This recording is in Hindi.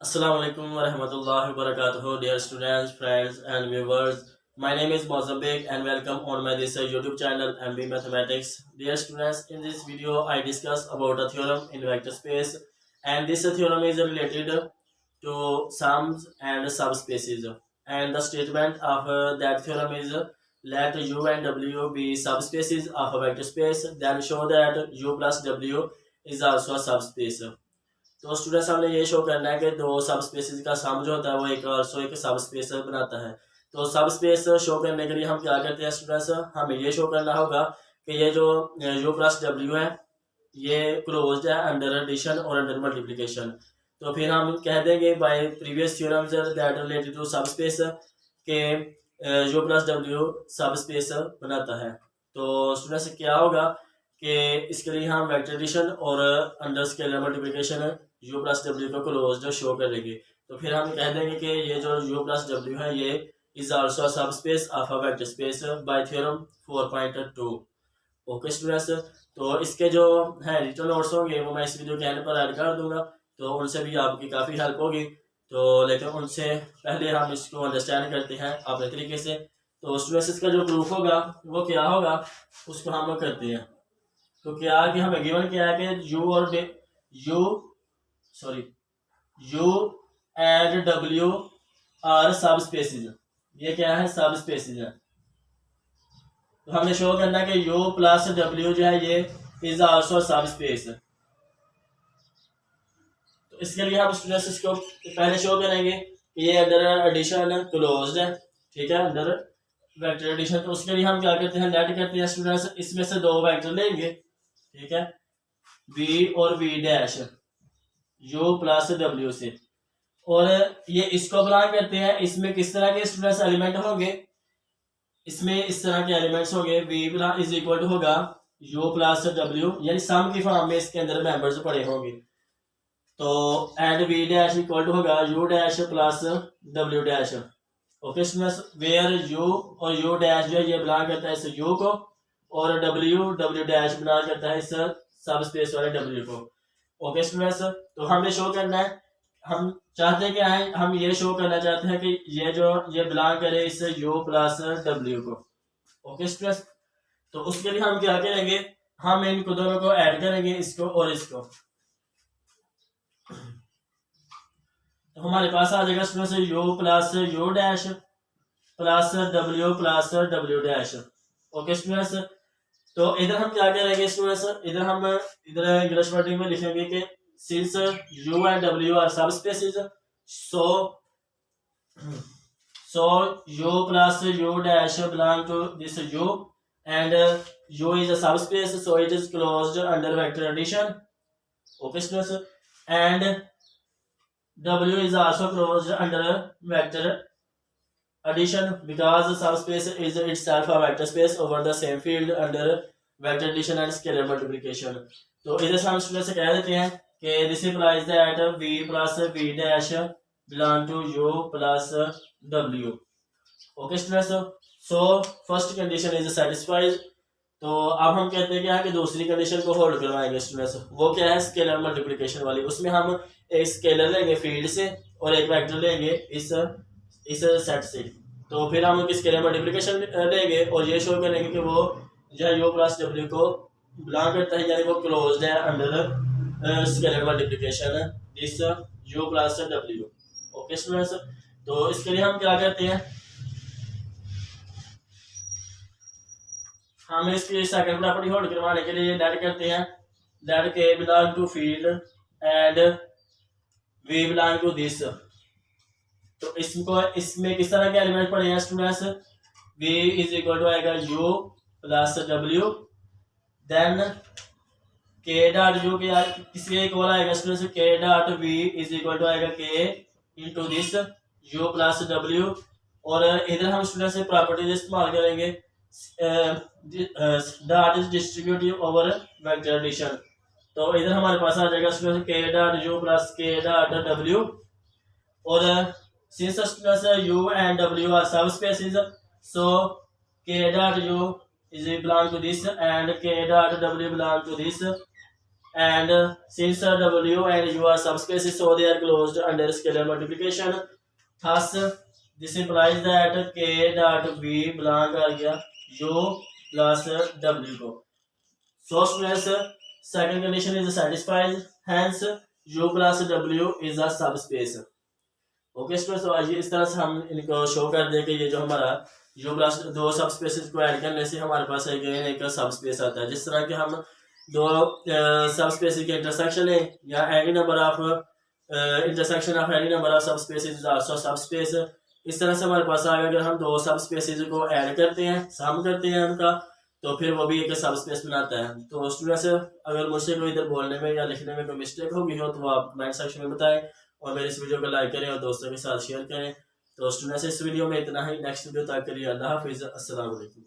Assalamu alaikum wa rahmatullahi wa barakatuh, dear students, friends, and viewers. My name is Mozambique and welcome on my this YouTube channel MB Mathematics. Dear students, in this video I discuss about a theorem in vector space, and this theorem is related to sums and subspaces. And the statement of that theorem is let U and W be subspaces of a vector space, then show that U plus W is also a subspace. तो स्टूडेंट्स हमने ये शो करना है कि दो सब स्पेसिस का सम जो होता है वो एक सब स्पेस बनाता है। तो सब स्पेस शो करने के लिए हम क्या करते हैं स्टूडेंट्स, हमें ये शो करना होगा कि ये जो u प्लस डब्ल्यू है ये क्लोज्ड है अंडर एडिशन और अंडर मल्टीप्लिकेशन। तो फिर हम कह देंगे by previous theorems that related to subspace के u प्लस डब्ल्यू सब स्पेस बनाता है। तो स्टूडेंट्स क्या होगा कि इसके लिए हम वेक्टर एडिशन और under scalar multiplication u plus W को क्लोज्ड शो करेंगे। तो फिर हम कह देंगे कि ये जो u प्लस डब्ल्यू है ये इज आल्सो सब space of a vector space bye theorem 4.2। Okay students, तो इसके जो है रिटर्न नोट्स होंगे वो मैं इस वीडियो के एंड पर ऐड कर दूंगा, तो उनसे भी आपकी काफ़ी हेल्प होगी। तो लेकिन उनसे पहले हम इसको अंडरस्टैंड करते हैं अपने तरीके से। तो स्टूडेंट्स इसका जो प्रूफ होगा वो क्या होगा उसको हम करते हैं। तो क्या कि हमें गिवन क्या है कि u एंड w आर सब स्पेसिस। ये क्या है, सब स्पेसिस है। तो हमने शो करना है कि u प्लस w जो है ये इज आल्सो सब स्पेस। तो इसके लिए हम स्टूडेंट्स इसको पहले शो करेंगे कि ये अंडर एडिशन क्लोज्ड है, ठीक है, अंडर वेक्टर एडिशन। तो उसके लिए हम क्या करते हैं, लेट करते हैं स्टूडेंट्स, इसमें से दो वेक्टर लेंगे, ठीक है, v और v dash u plus w से, और ये इसको बिलोंग करते हैं। इसमें किस तरह के स्टूडेंट्स एलिमेंट होंगे, इसमें इस तरह के एलिमेंट्स होंगे। v इज इक्वल टू होगा u प्लस w, यानी सम की फॉर्म में इसके अंदर मेंबर्स पड़े होंगे। तो and v dash equal to होगा u dash plus w dash. Okay students, where u और u डैश जो है ये बिलोंग करता है इस u को, और w डैश बिलोंग करता है इस सब स्पेस वाले w को। ओके स्टूडेंट्स, तो हमें शो करना है, हम चाहते क्या है, हम ये शो करना चाहते हैं कि ये बिलोंग करे इस u प्लस w को। ओके स्टूडेंट्स, तो उसके लिए हम क्या करेंगे, हम इनको दोनों को ऐड करेंगे, इसको और इसको। तो हमारे पास आ जाएगा students u plus u dash plus w dash. Okay students, तो इधर हम क्या करेंगे स्टूडेंट्स, इधर इंग्लिश वर्डिंग में लिखेंगे कि since u and w are subspaces, so u plus u dash belong to this u and u is a subspace, so it is closed under vector addition. Okay students, and w is also closed under vector addition because subspace is itself a vector space over the same field under vector addition and scalar multiplication. तो इधर हम स्टूडेंट से कह देते हैं कि this implies that v plus v dash belong to u plus w. Okay students, so first condition is satisfied. तो अब हम कहते हैं क्या है कि दूसरी कंडीशन को होल्ड करवाएंगे स्टूडेंट्स। वो क्या है, स्केलर मल्टीप्लिकेशन वाली। उसमें हम एक स्केलर लेंगे फील्ड से और एक वेक्टर लेंगे इस सेट से। तो फिर हम उनकी स्केलर मल्टीप्लिकेशन लेंगे और ये शो करेंगे कि वो जो है u प्लस w को बिलोंग करता है, यानी वो क्लोज्ड है under scalar multiplication this u plus w। Okay students, तो इसके लिए हम क्या करते हैं, हम इसकी सेकंड प्रॉपर्टी होल्ड करवाने के लिए लेट करते हैं let k belong to field and v belong to this. तो इसमें किस तरह के एलिमेंट पड़े हैं students, v is equal to आएगा u plus w, then k dot u के किसी इक्वल आएगा students, k dot v is equal to आएगा k into this u plus w। और इधर हम स्टूडेंट्स से प्रॉपर्टीज इस्तेमाल करेंगे dot is distributive over vector addition. तो इधर हमारे पास आ जाएगा students k dot u plus k dot w, और since students u and w are subspaces, so k dot u is belong to this and k dot w belong to this। and since W and U are subspaces, so they are closed under scalar multiplication. Thus, this implies that K dot B belong कर गया U plus W को. So students, second condition is satisfied. Hence, U plus W is a subspace. Okay students, तो आइए इस तरह से हम इनको शो कर दें कि ये जो हमारा यू प्लस दो सब स्पेसेस को ऐड करने से हमारे पास एक सब स्पेस आता है. जिस तरह के हम दो सब स्पेसेस के इंटरसेक्शन है या any number of intersection of any number of सब स्पेसेस इज आल्सो सब स्पेस. इस तरह से हमारे पास आगे अगर हम दो सब स्पेसेस को ऐड करते हैं, सम करते हैं उनका, तो फिर वो भी एक सब स्पेस बनाता है. तो स्टूडेंट्स, अगर मुझसे कोई इधर बोलने में या लिखने में कोई मिस्टेक होगी हो तो आप कमेंट सेक्शन में बताएं और मेरे इस वीडियो को लाइक करें और दोस्तों के साथ शेयर करें. तो स्टूडेंट्स, इस वीडियो में इतना ही. नेक्स्ट वीडियो तक के लिए अल्लाह हाफिज़. अस्सलाम वालेकुम.